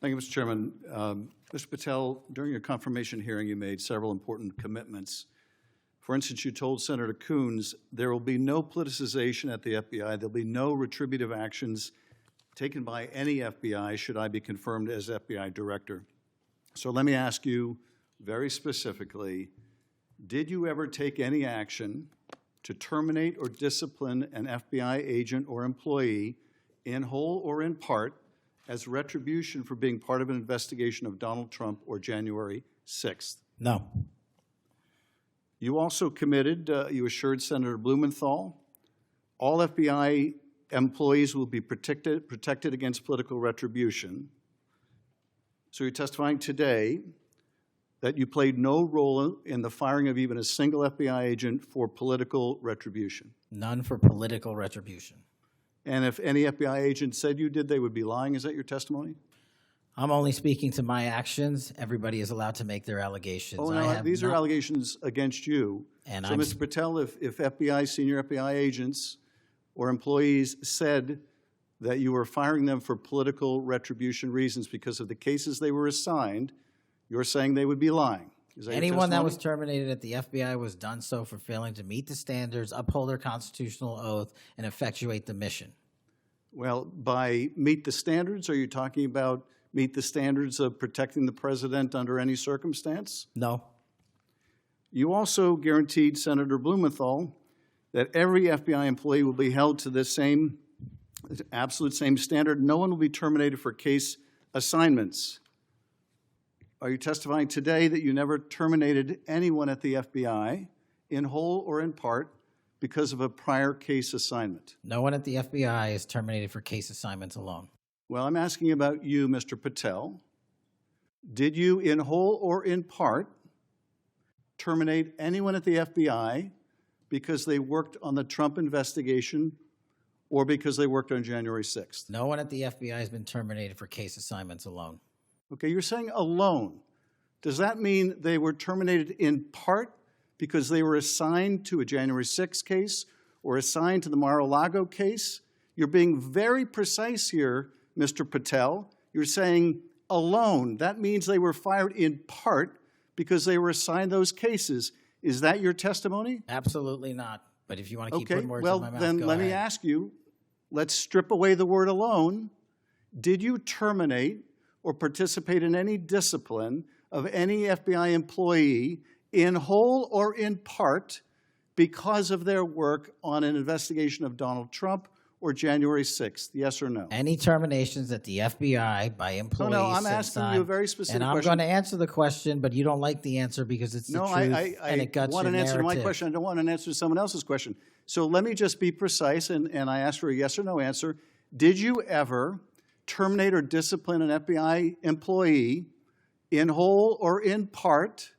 Thank you, Mr. Chairman. Mr. Patel, during your confirmation hearing, you made several important commitments. For instance, you told Senator Coons there will be no politicization at the FBI. There'll be no retributive actions taken by any FBI should I be confirmed as FBI director. So let me ask you very specifically, did you ever take any action to terminate or discipline an FBI agent or employee in whole or in part as retribution for being part of an investigation of Donald Trump or January 6th? No. You also committed, you assured Senator Blumenthal, all FBI employees will be protected against political retribution. So you're testifying today that you played no role in the firing of even a single FBI agent for political retribution. None for political retribution. And if any FBI agent said you did, they would be lying. Is that your testimony? I'm only speaking to my actions. Everybody is allowed to make their allegations. Oh, no, these are allegations against you. And so, Mr. Patel, if FBI, senior FBI agents or employees said that you were firing them for political retribution reasons because of the cases they were assigned, you're saying they would be lying. Is that anyone that was terminated at the FBI was done so for failing to meet the standards, uphold their constitutional oath, and effectuate the mission. Well, by meet the standards, are you talking about meet the standards of protecting the president under any circumstance? No. You also guaranteed Senator Blumenthal that every FBI employee will be held to the same, absolute same standard. No one will be terminated for case assignments. Are you testifying today that you never terminated anyone at the FBI in whole or in part because of a prior case assignment? No one at the FBI is terminated for case assignments alone. Well, I'm asking about you, Mr. Patel. Did you, in whole or in part, terminate anyone at the FBI because they worked on the Trump investigation or because they worked on January 6th? No one at the FBI has been terminated for case assignments alone. Okay, you're saying alone. Does that mean they were terminated in part because they were assigned to a January 6th case or assigned to the Mar-a-Lago case? You're being very precise here, Mr. Patel. You're saying alone. That means they were fired in part because they were assigned those cases. Is that your testimony? Absolutely not. But if you want to keep putting words in my mouth, then let me ask you, let's strip away the word alone. Did you terminate or participate in any discipline of any FBI employee in whole or in part because of their work on an investigation of Donald Trump or January 6th? Yes or no? Any terminations at the FBI by employees. No, I'm asking you a very specific question. And I'm going to answer the question, but you don't like the answer because it's the truth and it guts your narrative. I want an answer to my question. I don't want an answer to someone else's question. So let me just be precise, and I ask for a yes or no answer. Did you ever terminate or discipline an FBI employee in whole or in part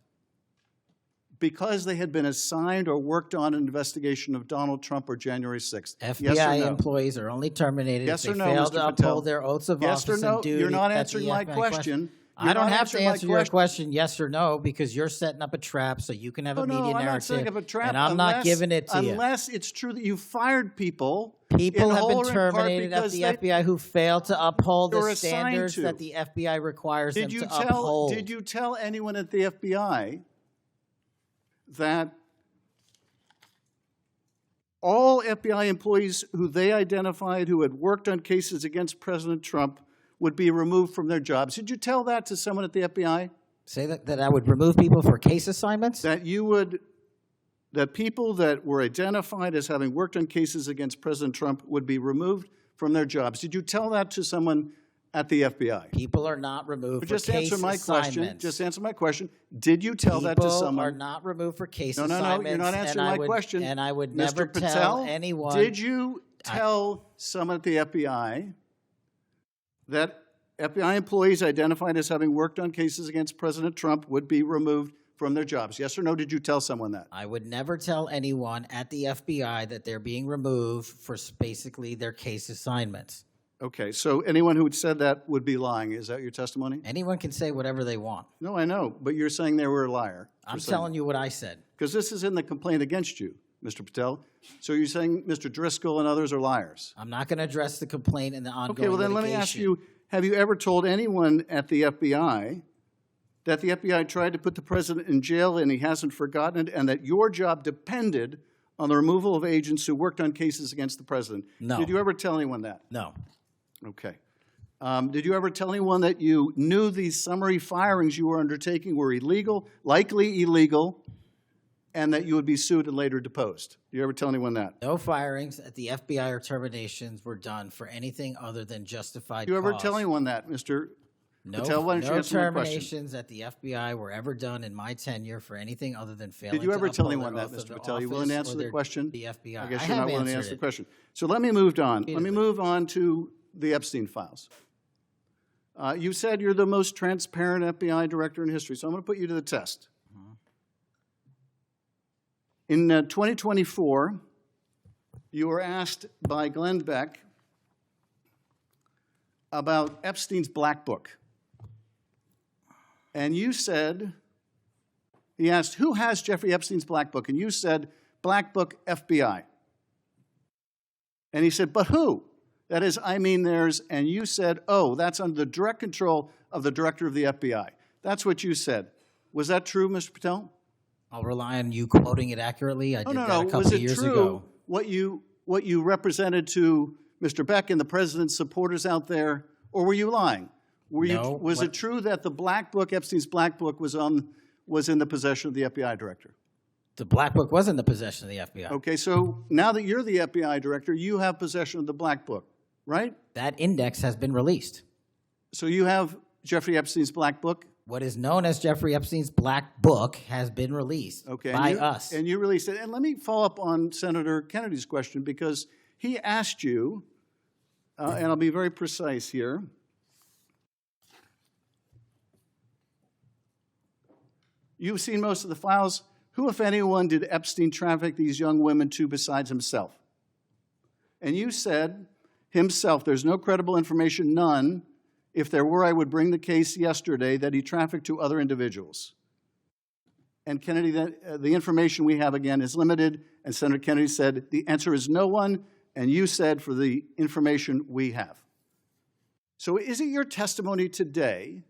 because they had been assigned or worked on an investigation of Donald Trump or January 6th? FBI yes no? employees are only terminated yes if they no, fail Mr. to Patel? uphold their oaths of yes office or no? and duty. You're not answering my question. I don't have to answer your question yes or no because you're setting up a trap so you can have a media narrative. I'm not setting up a trap. And I'm not giving it to you. Unless it's true that you fired people. People have been terminated at the FBI who failed to uphold the standards that the FBI requires them to uphold. Did you tell anyone at the FBI that all FBI employees who they identified who had worked on cases against President Trump would be removed from their jobs? Did you tell that to someone at the FBI? Say that I would remove people for case assignments? That people that were identified as having worked on cases against President Trump would be removed from their jobs. Did you tell that to someone at the FBI? People are not removed for case assignments. Just answer my question. Did you tell that to someone? People are not removed for case assignments. No, you're not answering my question. And I would Mr. never Patel, tell anyone. Did you tell someone at the FBI that FBI employees identified as having worked on cases against President Trump would be removed from their jobs? Yes or no, did you tell someone that? I would never tell anyone at the FBI that they're being removed for basically their case assignments. Okay, so anyone who said that would be lying. Is that your testimony? Anyone can say whatever they want. No, I know, but you're saying they were a liar. I'm telling you what I said. Because this is in the complaint against you, Mr. Patel. So you're saying Mr. Driscoll and others are liars? I'm not going to address the complaint and the ongoing Okay, well then litigation. let me ask you, have you ever told anyone at the FBI that the FBI tried to put the president in jail and he hasn't forgotten it, and that your job depended on the removal of agents who worked on cases against the president? No. Did you ever tell anyone that? No. Okay. Did you ever tell anyone that you knew these summary firings you were undertaking were illegal, likely illegal, and that you would be sued and later deposed? Did you ever tell anyone that? No firings at the FBI or terminations were done for anything other than justified Did you ever cause. tell anyone that, Mr. No, Patel? Why don't you no answer my question? terminations at the FBI were ever done in my tenure for anything other than failing Did you ever to tell uphold anyone their that, oath of Mr. the Patel? You willing to office answer or the their- question? The FBI. I guess I you're not have willing to answered answer the it. question. So let me move on. Let me Repeatedly. move on to the Epstein files. You said you're the most transparent FBI director in history, so I'm going to put you to the test. In 2024, you were asked by Glenn Beck about Epstein's Black Book. And you said, he asked, who has Jeffrey Epstein's Black Book? And you said, Black Book FBI. And he said, but who? That is, I mean theirs. And you said, oh, that's under the direct control of the director of the FBI. That's what you said. Was that true, Mr. Patel? I'll rely on you quoting it accurately. I did that a couple Was of it years true ago. what you represented to Mr. Beck and the president's supporters out there, or were you lying? No, Was it true that the Black Book, Epstein's Black Book, was in the possession of the FBI director? The Black Book was in the possession of the FBI. Okay, so now that you're the FBI director, you have possession of the Black Book, right? That index has been released. So you have Jeffrey Epstein's Black Book? What is known as Jeffrey Epstein's Black Book has been released by us. And you released it. And let me follow up on Senator Kennedy's question, because he asked you, and I'll be very precise here. You've seen most of the files. Who, if anyone, did Epstein traffic these young women to besides himself? And you said, himself. There's no credible information, none. If there were, I would bring the case yesterday that he trafficked to other individuals. And Kennedy, the information we have, again, is limited. And Senator Kennedy said, the answer is no one. And you said, for the information we have. So is it your testimony today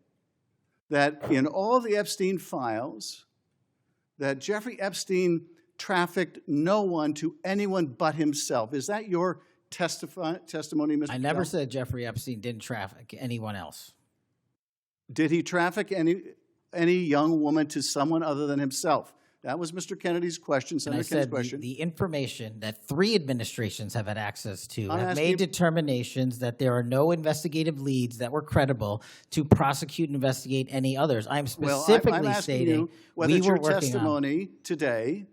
that in all the Epstein files, that Jeffrey Epstein trafficked no one to anyone but himself? Is that your testimony, Mr. I never Patel? said Jeffrey Epstein didn't traffic anyone else. Did he traffic any young woman to someone other than himself? That was Mr. Kennedy's question, And Senator I Kennedy's said question. the information that 3 administrations have had access to I'm have asking made you- determinations that there are no investigative leads that were credible to prosecute and investigate any others. I'm Well, specifically I'm asking stating you whether we it's were your working on. testimony today.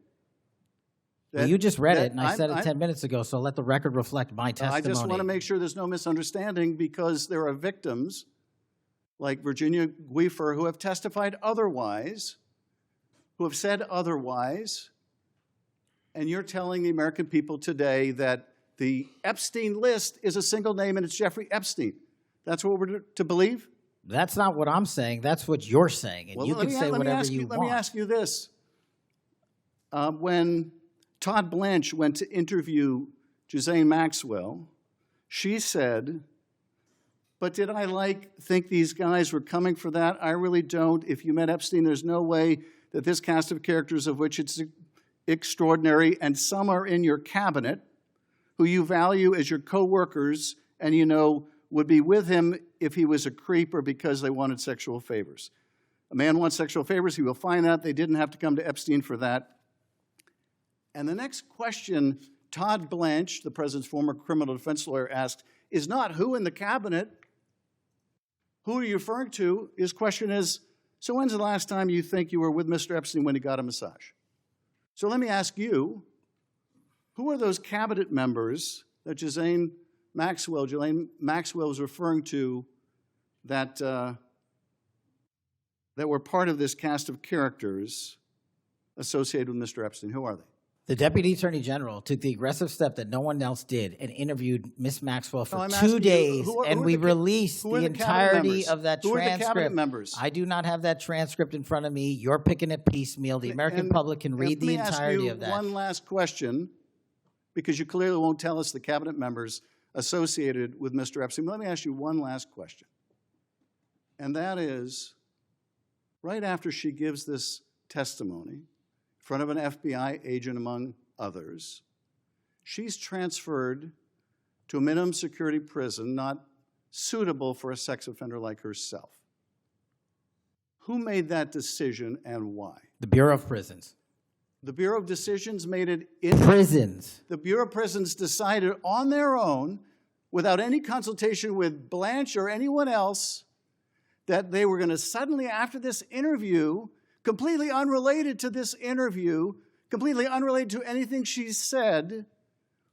Well, you just read that it, and I said it 10 minutes ago, so let the record reflect my I testimony. just want to make sure there's no misunderstanding, because there are victims like Virginia Guifer who have testified otherwise, who have said otherwise, and you're telling the American people today that the Epstein list is a single name and it's Jeffrey Epstein. That's what we're to believe? That's not what I'm saying. That's what you're saying, and Well, you let can me- say let me whatever ask you Let want. me ask you this. When Todd Blanche went to interview Ghislaine Maxwell, she said, but did I think these guys were coming for that? I really don't. If you met Epstein, there's no way that this cast of characters, of which it's extraordinary, and some are in your cabinet, who you value as your co-workers, and you know would be with him if he was a creep or because they wanted sexual favors. A man wants sexual favors, he will find out. They didn't have to come to Epstein for that. And the next question Todd Blanche, the president's former criminal defense lawyer, asked is not who in the cabinet, who are you referring to? His question is, so when's the last time you think you were with Mr. Epstein when he got a massage? So let me ask you, who are those cabinet members that Ghislaine Maxwell was referring to that, that were part of this cast of characters associated with Mr. Epstein? Who are they? The Deputy Attorney General took the aggressive step that no one else did and interviewed Ms. Maxwell for I'm asking 2 you, days, who are and we released who are the the cabinet entirety members? of that Who are the cabinet transcript. members? I do not have that transcript in front of me. You're picking it piecemeal. The American public can read the entirety of that. Let me ask you one last question, because you clearly won't tell us the cabinet members associated with Mr. Epstein. Let me ask you one last question. And that is, right after she gives this testimony in front of an FBI agent, among others, she's transferred to a minimum security prison not suitable for a sex offender like herself. Who made that decision and why? The Bureau of Prisons. The Bureau of Decisions made it in Prisons. The Bureau of Prisons decided on their own, without any consultation with Blanche or anyone else, that they were going to suddenly, after this interview, completely unrelated to this interview, completely unrelated to anything she said,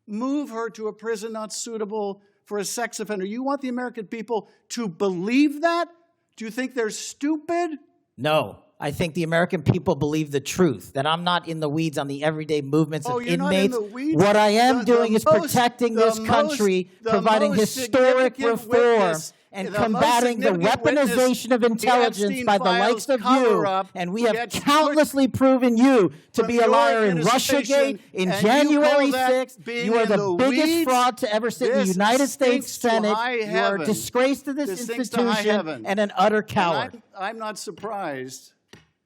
move her to a prison not suitable for a sex offender. You want the American people to believe that? Do you think they're stupid? No. I think the American people believe the truth, that I'm not in the weeds on the everyday movements of you're inmates. not in the weeds? What I am doing is protecting this country, providing historic reform, and combating the weaponization of intelligence by the likes of you. And we have countlessly proven you to be a liar in Russiagate, in January 6th. You are the biggest fraud to ever sit in the United States Senate. You are a disgrace to this institution and an utter coward. I'm not surprised.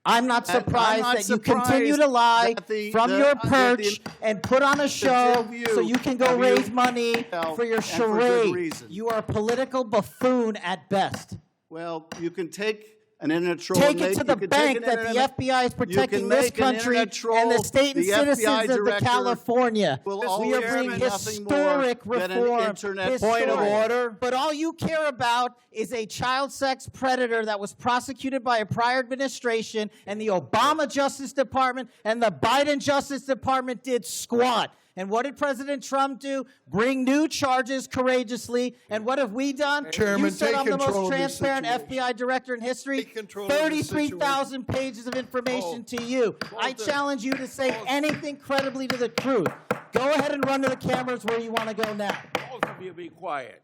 I'm not surprised that you continue to lie from your perch and put on a show so you can go raise money for your charade. You are a political buffoon at best. Well, you can take an internet troll. Take it to the bank that the FBI is protecting this country and the state and citizens of the California. We are bringing historic reform. Point of order. But all you care about is a child sex predator that was prosecuted by a prior administration, and the Obama Justice Department and the Biden Justice Department did squat. And what did President Trump do? Bring new charges courageously. And what have we done? Chairman, you said take I'm the control most of this transparent situation. FBI director in history. Take control of this 33,000 pages of information to you. I challenge you to say anything credibly to the truth. Go ahead and run to the cameras where you want to go now. Both of you be quiet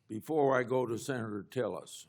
before I go to Senator Tillis.